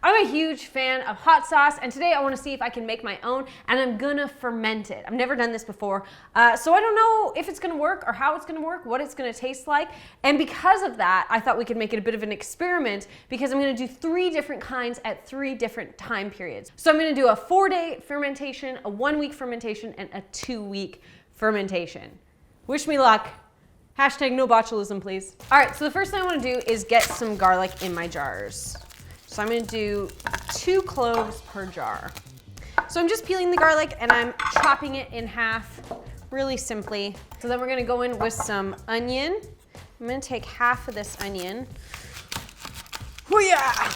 I'm a huge fan of hot sauce, and today I want to see if I can make my own, and I'm gonna ferment it. I've never done this before, so I don't know if it's gonna work or how it's gonna work, what it's gonna taste like, and because of that, I thought we could make it a bit of an experiment because I'm gonna do 3 different kinds at 3 different time periods. So I'm gonna do a 4-day fermentation, a 1-week fermentation, and a 2-week fermentation. Wish me luck. Hashtag no botulism, please. All right, so the first thing I wanna do is get some garlic in my jars. So I'm gonna do 2 cloves per jar. So I'm just peeling the garlic and I'm chopping it in half really simply. So then we're gonna go in with some onion. I'm gonna take half of this onion. Hoo-yah!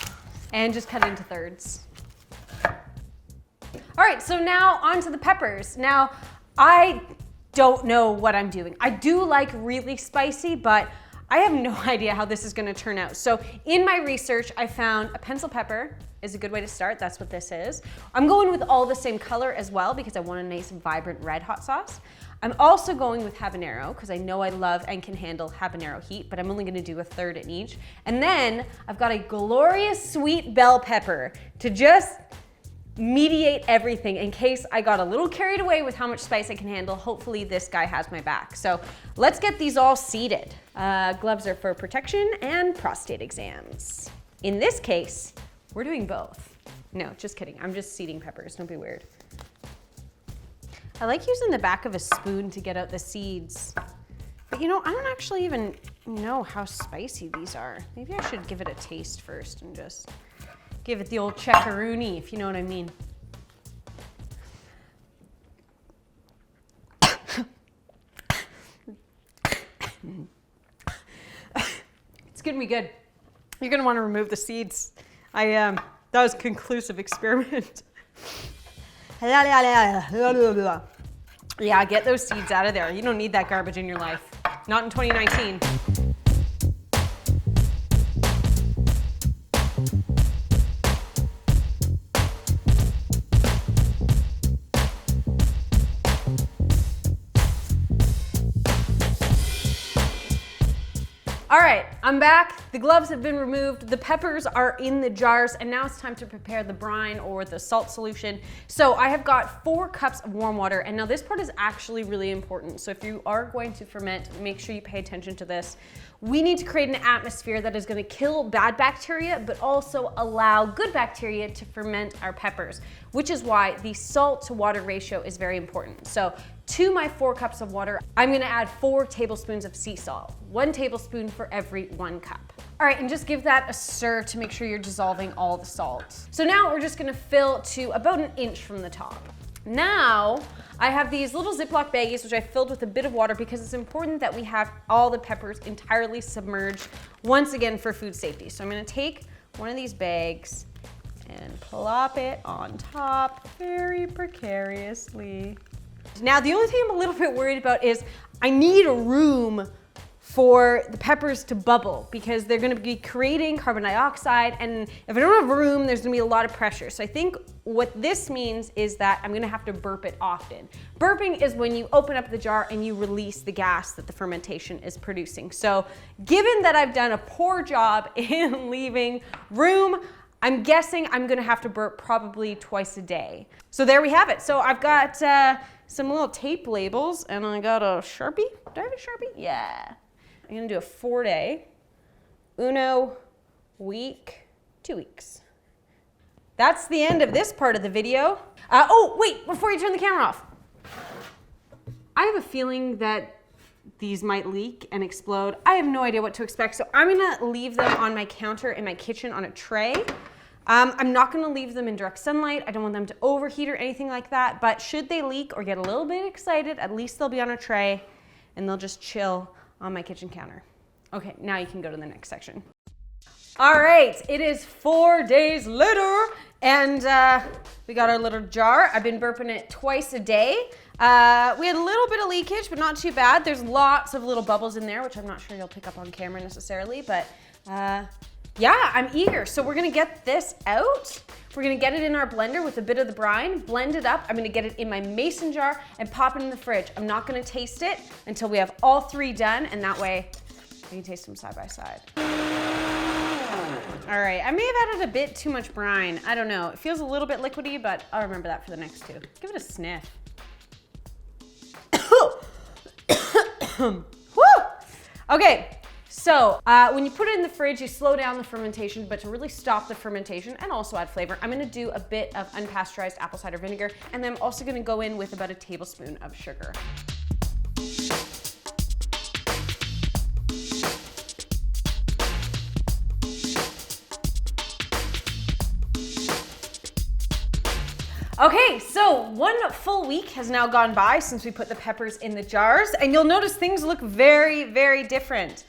And just cut it into thirds. All right, so now onto the peppers. Now, I don't know what I'm doing. I do like really spicy, but I have no idea how this is gonna turn out. So in my research, I found a pencil pepper is a good way to start. That's what this is. I'm going with all the same color as well because I want a nice vibrant red hot sauce. I'm also going with habanero because I know I love and can handle habanero heat, but I'm only gonna do a third in each. And then I've got a glorious sweet bell pepper to just mediate everything in case I got a little carried away with how much spice I can handle. Hopefully this guy has my back. So let's get these all seeded. Gloves are for protection and prostate exams. In this case, we're doing both. No, just kidding. I'm just seeding peppers, don't be weird. I like using the back of a spoon to get out the seeds. But you know, I don't actually even know how spicy these are. Maybe I should give it a taste first and just give it the old checkaroony, if you know what I mean. It's gonna be good. You're gonna want to remove the seeds. That was a conclusive experiment. Yeah, get those seeds out of there. You don't need that garbage in your life. Not in 2019. All right, I'm back. The gloves have been removed. The peppers are in the jars, and now it's time to prepare the brine or the salt solution. So I have got 4 cups of warm water, and now this part is actually really important. So if you are going to ferment, make sure you pay attention to this. We need to create an atmosphere that is gonna kill bad bacteria, but also allow good bacteria to ferment our peppers, which is why the salt to water ratio is very important. So to my 4 cups of water, I'm gonna add 4 tablespoons of sea salt, 1 tablespoon for every 1 cup. All right, and just give that a stir to make sure you're dissolving all the salt. So now we're just gonna fill to about 1 inch from the top. Now, I have these little Ziploc baggies, which I filled with a bit of water because it's important that we have all the peppers entirely submerged, once again for food safety. So I'm gonna take one of these bags and plop it on top very precariously. Now, the only thing I'm a little bit worried about is I need a room for the peppers to bubble because they're gonna be creating carbon dioxide, and if I don't have room, there's gonna be a lot of pressure. So I think what this means is that I'm gonna have to burp it often. Burping is when you open up the jar and you release the gas that the fermentation is producing. So given that I've done a poor job in leaving room, I'm guessing I'm gonna have to burp probably twice a day. So there we have it. So I've got some little tape labels, and I got a Sharpie. Do I have a Sharpie? Yeah. I'm gonna do a 4-day, 1 week, 2 weeks. That's the end of this part of the video. Oh, wait, before you turn the camera off. I have a feeling that these might leak and explode. I have no idea what to expect, so I'm gonna leave them on my counter in my kitchen on a tray. I'm not gonna leave them in direct sunlight. I don't want them to overheat or anything like that, but should they leak or get a little bit excited, at least they'll be on a tray and they'll just chill on my kitchen counter. Okay, now you can go to the next section. All right, it is 4 days later, and we got our little jar. I've been burping it twice a day. We had a little bit of leakage, but not too bad. There's lots of little bubbles in there, which I'm not sure you'll pick up on camera necessarily, but yeah, I'm eager. So we're gonna get this out. We're gonna get it in our blender with a bit of the brine, blend it up. I'm gonna get it in my mason jar and pop it in the fridge. I'm not gonna taste it until we have all 3 done, and that way I can taste them side by side. All right, I may have added a bit too much brine. I don't know. It feels a little bit liquidy, but I'll remember that for the next two. Give it a sniff. Woo! Okay, so when you put it in the fridge, you slow down the fermentation, but to really stop the fermentation and also add flavor, I'm gonna do a bit of unpasteurized apple cider vinegar, and then I'm also gonna go in with about a tablespoon of sugar. Okay, so 1 full week has now gone by since we put the peppers in the jars, and you'll notice things look very, very different.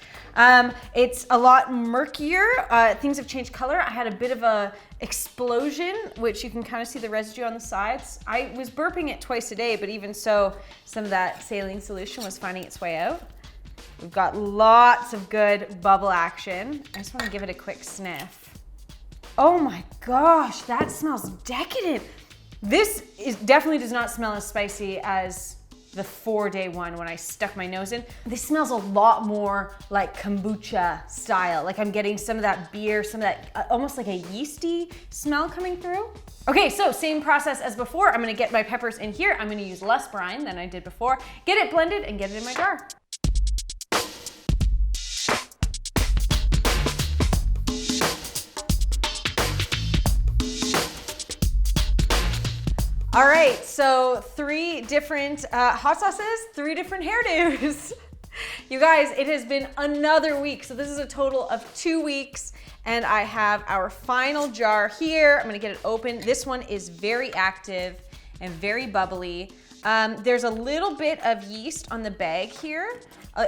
It's a lot murkier. Things have changed color. I had a bit of a explosion, which you can kind of see the residue on the sides. I was burping it twice a day, but even so, some of that saline solution was finding its way out. We've got lots of good bubble action. I just want to give it a quick sniff. Oh my gosh, that smells decadent. This definitely does not smell as spicy as the 4-day one when I stuck my nose in. This smells a lot more like kombucha style. Like I'm getting some of that beer, some of that almost like a yeasty smell coming through. Okay, so same process as before. I'm gonna get my peppers in here. I'm gonna use less brine than I did before. Get it blended and get it in my jar. All right, so 3 different hot sauces, 3 different hairdos. You guys, it has been another week. So this is a total of 2 weeks, and I have our final jar here. I'm gonna get it open. This one is very active and very bubbly. There's a little bit of yeast on the bag here.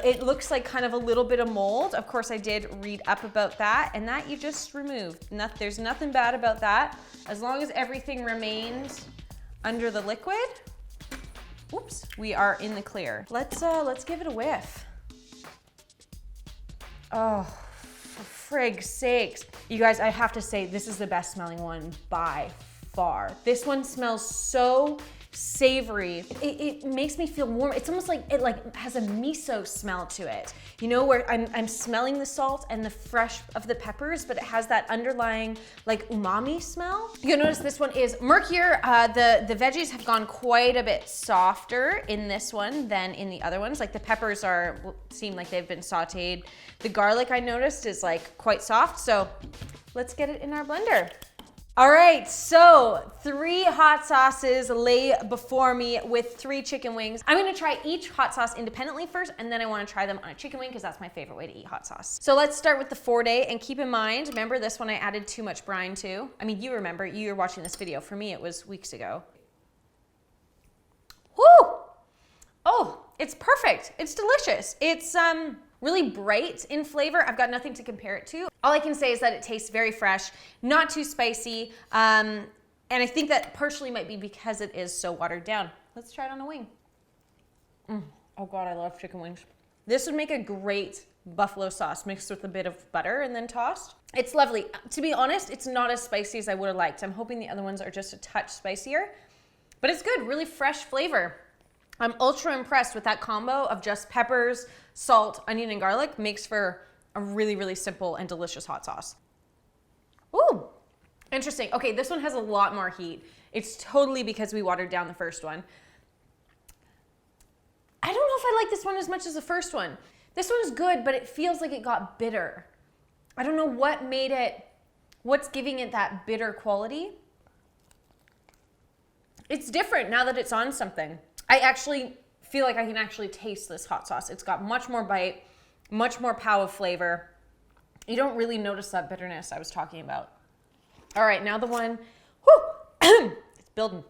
It looks like kind of a little bit of mold. Of course, I did read up about that, and that you just removed. There's nothing bad about that. As long as everything remains under the liquid, whoops, we are in the clear. Let's give it a whiff. Oh, for frig's sakes. You guys, I have to say, this is the best smelling one by far. This one smells so savory. It makes me feel warm. It's almost like it has a miso smell to it. You know, where I'm smelling the salt and the fresh of the peppers, but it has that underlying like umami smell. You'll notice this one is murkier. The veggies have gone quite a bit softer in this one than in the other ones. Like the peppers seem like they've been sauteed. The garlic I noticed is like quite soft. So let's get it in our blender. All right, so 3 hot sauces lay before me with 3 chicken wings. I'm gonna try each hot sauce independently first, and then I wanna try them on a chicken wing because that's my favorite way to eat hot sauce. So let's start with the 4-day, and keep in mind, remember this one I added too much brine to? I mean, you remember, you were watching this video. For me, it was weeks ago. Woo! Oh, it's perfect. It's delicious. It's really bright in flavor. I've got nothing to compare it to. All I can say is that it tastes very fresh, not too spicy, and I think that partially might be because it is so watered down. Let's try it on a wing. Oh God, I love chicken wings. This would make a great buffalo sauce mixed with a bit of butter and then tossed. It's lovely. To be honest, it's not as spicy as I would have liked. I'm hoping the other ones are just a touch spicier, but it's good, really fresh flavor. I'm ultra impressed with that combo of just peppers, salt, onion, and garlic. Makes for a really, really simple and delicious hot sauce. Ooh, interesting. Okay, this one has a lot more heat. It's totally because we watered down the first one. I don't know if I like this one as much as the first one. This one is good, but it feels like it got bitter. I don't know what made it, what's giving it that bitter quality. It's different now that it's on something. I actually feel like I can actually taste this hot sauce. It's got much more bite, much more pow of flavor. You don't really notice that bitterness I was talking about. All right, now the one, it's building.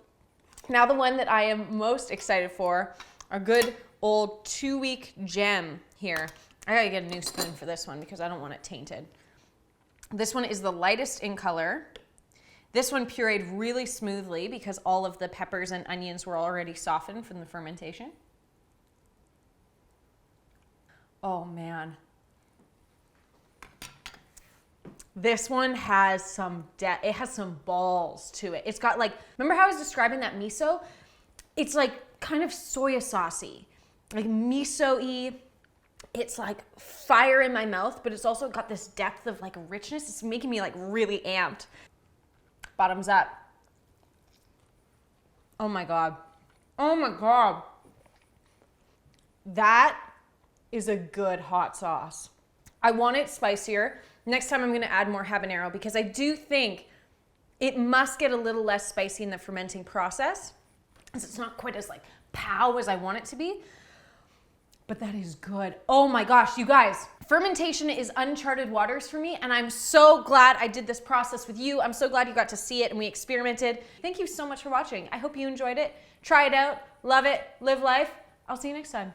Now the one that I am most excited for, a good old 2-week gem here. I gotta get a new spoon for this one because I don't want it tainted. This one is the lightest in color. This one pureed really smoothly because all of the peppers and onions were already softened from the fermentation. Oh man. This one has some it has some balls to it. It's got like, remember how I was describing that miso? It's like kind of soya saucy, like miso-y, It's like fire in my mouth, but it's also got this depth of like richness. It's making me like really amped. Bottoms up. Oh my God. Oh my God. That is a good hot sauce. I want it spicier. Next time I'm gonna add more habanero because I do think it must get a little less spicy in the fermenting process. It's not quite as like pow as I want it to be. But that is good. Oh my gosh, you guys, fermentation is uncharted waters for me, and I'm so glad I did this process with you. I'm so glad you got to see it and we experimented. Thank you so much for watching. I hope you enjoyed it. Try it out, love it, live life. I'll see you next time.